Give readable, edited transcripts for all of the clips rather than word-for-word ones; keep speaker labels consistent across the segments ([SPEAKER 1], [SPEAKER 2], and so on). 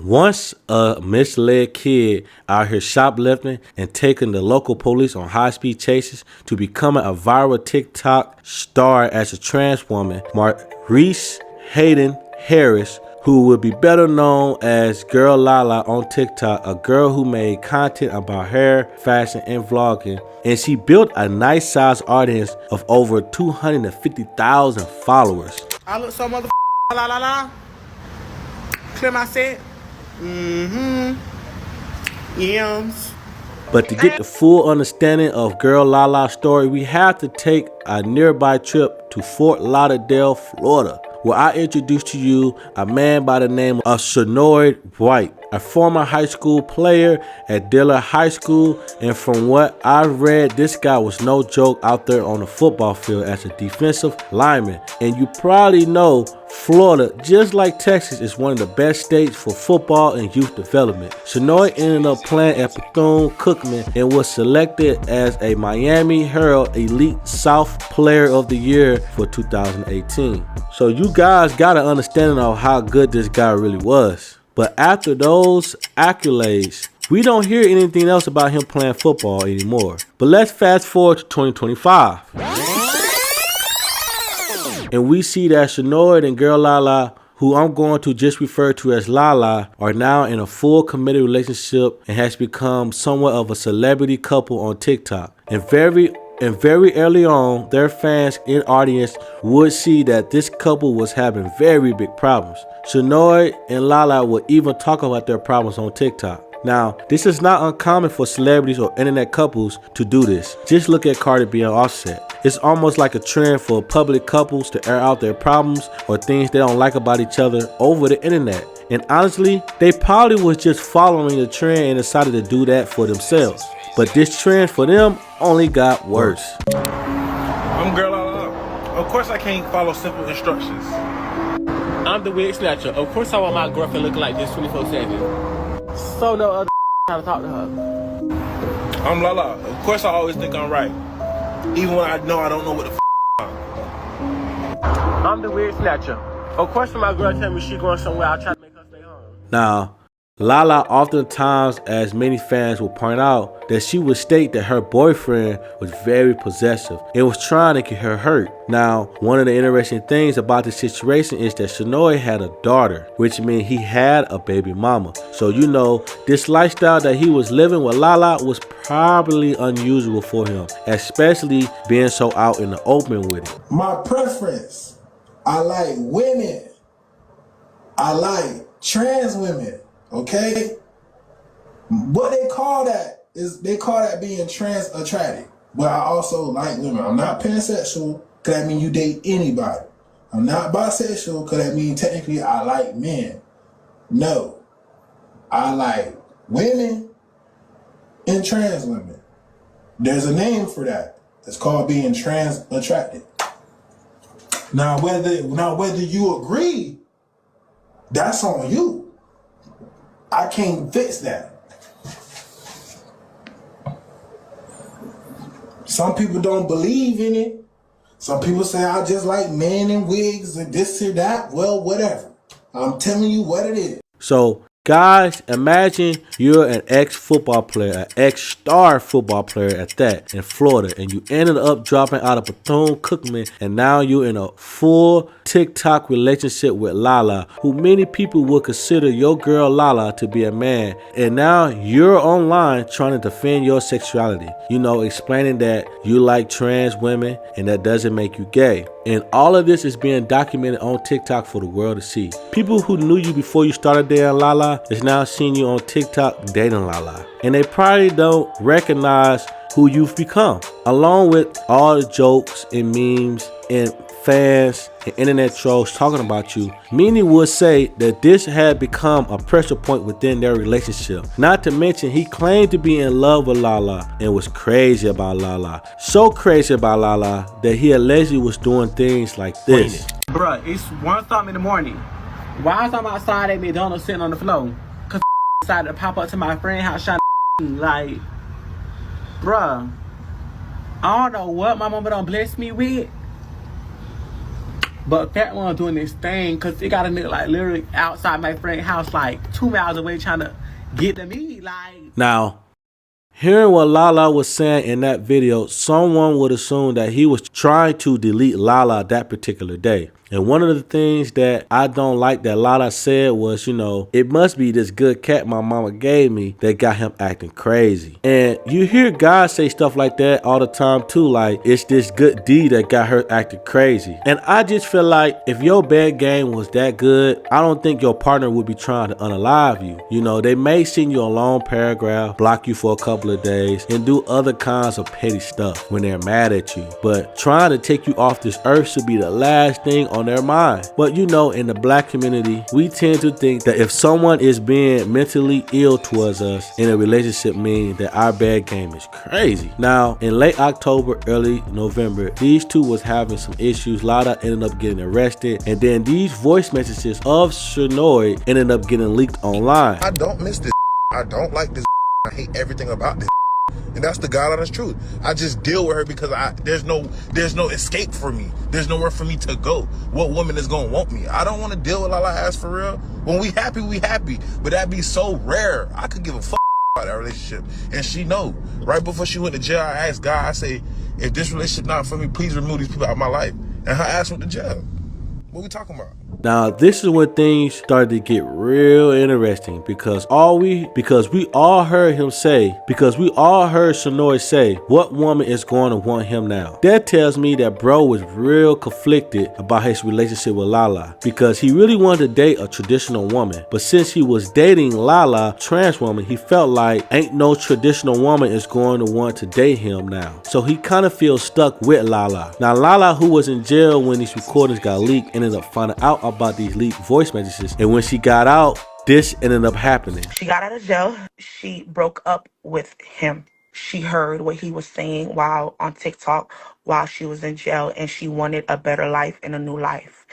[SPEAKER 1] Once a misled kid out here shoplifting and taking the local police on high-speed chases to becoming a viral TikTok star as a trans woman, Maurice Hayden Harris, who would be better known as Girl Lala on TikTok, a girl who made content about hair, fashion, and vlogging. And she built a nice sized audience of over 250,000 followers.
[SPEAKER 2] I look so motherfucking la la la. Clear my set. Yams.
[SPEAKER 1] But to get the full understanding of Girl Lala's story, we have to take a nearby trip to Fort Lauderdale, Florida, where I introduce to you a man by the name of Shanoid White, a former high school player at Dillard High School. And from what I read, this guy was no joke out there on the football field as a defensive lineman. And you probably know Florida, just like Texas, is one of the best states for football and youth development. Shanoid ended up playing at Bethune-Cookman and was selected as a Miami Herald Elite South Player of the Year for 2018. So you guys got an understanding of how good this guy really was. But after those accolades, we don't hear anything else about him playing football anymore. But let's fast forward to 2025. And we see that Shanoid and Girl Lala, who I'm going to just refer to as Lala, are now in a full committed relationship and has become somewhat of a celebrity couple on TikTok. And very early on, their fans and audience would see that this couple was having very big problems. Shanoid and Lala would even talk about their problems on TikTok. Now, this is not uncommon for celebrities or internet couples to do this. Just look at Cardi B and Offset. It's almost like a trend for public couples to air out their problems or things they don't like about each other over the internet. And honestly, they probably was just following the trend and decided to do that for themselves. But this trend for them only got worse.
[SPEAKER 2] I'm Girl Lala. Of course I can't follow simple instructions.
[SPEAKER 3] I'm the wig snatcher. Of course I want my girlfriend looking like this 24/7. So no other how to talk to her.
[SPEAKER 2] I'm Lala. Of course I always think I'm right. Even when I know I don't know what the
[SPEAKER 3] I'm the wig snatcher. Of course when my girl tell me she going somewhere, I try to make her stay home.
[SPEAKER 1] Now, Lala oftentimes, as many fans will point out, that she would state that her boyfriend was very possessive and was trying to get her hurt. Now, one of the interesting things about this situation is that Shanoid had a daughter, which means he had a baby mama. So you know, this lifestyle that he was living with Lala was probably unusual for him, especially being so out in the open with it.
[SPEAKER 4] My preference, I like women. I like trans women. Okay, what they call that is they call that being trans attracted. But I also like women. I'm not pansexual, cause that mean you date anybody. I'm not bisexual, cause that mean technically I like men. No, I like women and trans women. There's a name for that. It's called being trans attracted. Now whether you agree, that's on you. I can't fix that. Some people don't believe in it. Some people say I just like men in wigs and this or that. Well, whatever. I'm telling you what it is.
[SPEAKER 1] So, guys, imagine you're an ex-football player, an ex-star football player at that, in Florida, and you ended up dropping out of Bethune-Cookman, and now you're in a full TikTok relationship with Lala, who many people would consider your girl Lala to be a man, and now you're online trying to defend your sexuality, you know, explaining that you like trans women and that doesn't make you gay. And all of this is being documented on TikTok for the world to see. People who knew you before you started dating Lala is now seeing you on TikTok dating Lala. And they probably don't recognize who you've become. Along with all the jokes and memes and fans and internet trolls talking about you, many would say that this had become a pressure point within their relationship. Not to mention, he claimed to be in love with Lala and was crazy about Lala. So crazy about Lala that he allegedly was doing things like this.
[SPEAKER 3] Bruh, it's 1 something in the morning. Why is I'm outside at McDonald's sitting on the floor? Cause decided to pop up to my friend house shot like, bruh, I don't know what my mama done blessed me with. But Fat One doing this thing because it got a nigga like literally outside my friend's house, like 2 miles away, trying to get to me. Like,
[SPEAKER 1] Now, hearing what Lala was saying in that video, someone would assume that he was trying to delete Lala that particular day. And one of the things that I don't like that Lala said was, you know, it must be this good cat my mama gave me that got him acting crazy. And you hear guys say stuff like that all the time too, like it's this good D that got her acting crazy. And I just feel like if your bed game was that good, I don't think your partner would be trying to unalive you. You know, they may send you a long paragraph, block you for a couple of days, and do other kinds of petty stuff when they're mad at you. But trying to take you off this earth should be the last thing on their mind. But you know, in the black community, we tend to think that if someone is being mentally ill towards us in a relationship, means that our bad game is crazy. Now, in late October, early November, these two was having some issues. Lala ended up getting arrested, and then these voice messages of Shanoy ended up getting leaked online.
[SPEAKER 5] I don't miss this. I don't like this. I hate everything about this. And that's the God honest truth. I just deal with her because there's no escape for me. There's nowhere for me to go. What woman is gonna want me? I don't want to deal with all I ask for real. When we happy, we happy. But that'd be so rare. I could give a fuck about that relationship. And she know. Right before she went to jail, I asked God, I say, if this relationship not for me, please remove these people out of my life. And her ass went to jail. What we talking about?
[SPEAKER 1] Now, this is when things started to get real interesting because we all heard Shanoy say, what woman is going to want him now? That tells me that bro was real conflicted about his relationship with Lala because he really wanted to date a traditional woman. But since he was dating Lala, trans woman, he felt like ain't no traditional woman is going to want to date him now. So he kind of feels stuck with Lala. Now, Lala, who was in jail when these recordings got leaked, ended up finding out about these leaked voice messages, and when she got out, this ended up happening.
[SPEAKER 6] She got out of jail. She broke up with him. She heard what he was saying while on TikTok while she was in jail, and she wanted a better life and a new life.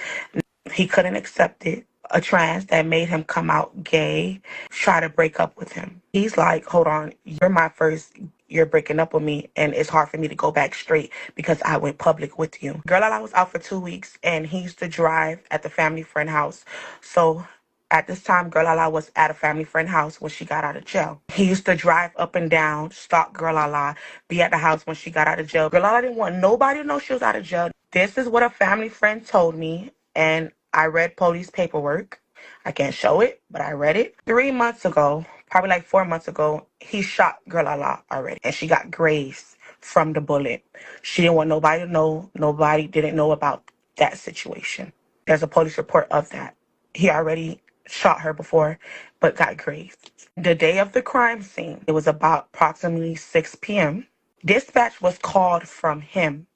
[SPEAKER 6] He couldn't accept it. A trans that made him come out gay try to break up with him. He's like, hold on, you're breaking up with me, and it's hard for me to go back straight because I went public with you. Girl, I was out for 2 weeks, and he used to drive at the family friend house. So at this time, Girl Lala was at a family friend house when she got out of jail. He used to drive up and down, stalk Girl Lala, be at the house when she got out of jail. Girl Lala didn't want nobody to know she was out of jail. This is what a family friend told me, and I read police paperwork. I can't show it, but I read it. 3 months ago, probably like 4 months ago, he shot Girl Lala already, and she got grazed from the bullet. She didn't want nobody to know. Nobody didn't know about that situation. There's a police report of that. He already shot her before, but got grazed. The day of the crime scene, it was about approximately 6 p.m. Dispatch was called from him,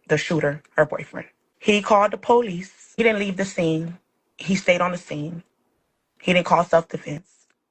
[SPEAKER 6] the shooter, her boyfriend. He called the police. He didn't leave the scene. He stayed on the scene. He didn't call self-defense,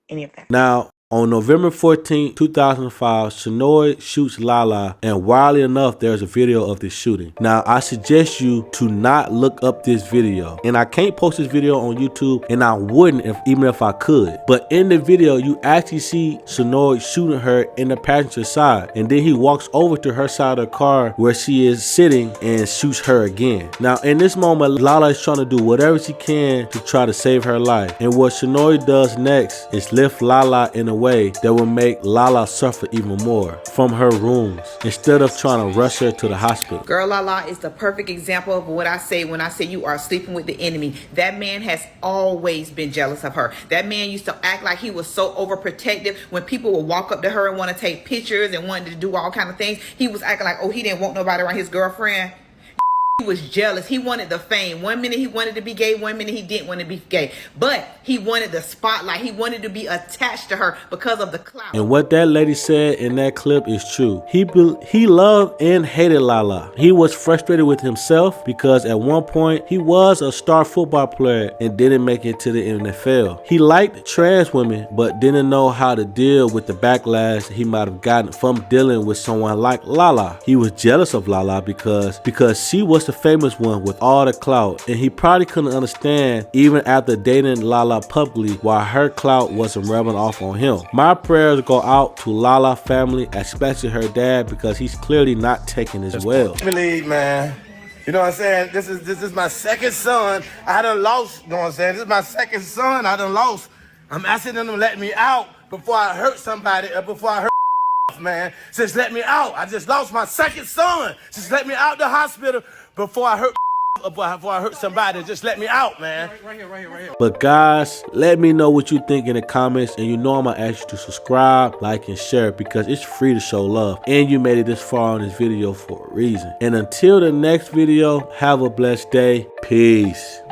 [SPEAKER 6] any of that.
[SPEAKER 1] Now, on November 14, 2005, Shanoy shoots Lala, and wildly enough, there's a video of this shooting. Now, I suggest you to not look up this video. And I can't post this video on YouTube, and I wouldn't even if I could. But in the video, you actually see Shanoy shooting her in the passenger side. And then he walks over to her side of the car where she is sitting and shoots her again. Now, in this moment, Lala is trying to do whatever she can to try to save her life. And what Shanoy does next is lift Lala in a way that will make Lala suffer even more from her wounds instead of trying to rush her to the hospital.
[SPEAKER 7] Girl Lala is the perfect example of what I say when I say you are sleeping with the enemy. That man has always been jealous of her. That man used to act like he was so overprotective. When people would walk up to her and want to take pictures and wanted to do all kind of things, he was acting like, oh, he didn't want nobody around his girlfriend. He was jealous. He wanted the fame. 1 minute he wanted to be gay, 1 minute he didn't want to be gay. But he wanted the spotlight. He wanted to be attached to her because of the clout.
[SPEAKER 1] And what that lady said in that clip is true. He loved and hated Lala. He was frustrated with himself because at one point he was a star football player and didn't make it to the NFL. He liked trans women but didn't know how to deal with the backlash he might have gotten from dealing with someone like Lala. He was jealous of Lala because she was the famous one with all the clout, and he probably couldn't understand even after dating Lala publicly why her clout wasn't rubbing off on him. My prayers go out to Lala family, especially her dad, because he's clearly not taking this well.
[SPEAKER 2] Believe, man, You know what I'm saying? This is my second son. I done lost. You know what I'm saying? This is my second son. I done lost. I'm asking them to let me out before I hurt somebody or before I hurt man. Just let me out. I just lost my second son. Just let me out the hospital before I hurt before I hurt somebody. Just let me out, man. Right here.
[SPEAKER 1] But guys, let me know what you think in the comments, and you know I'm gonna ask you to subscribe, like, and share, because it's free to show love, and you made it this far on this video for a reason. And until the next video, have a blessed day. Peace.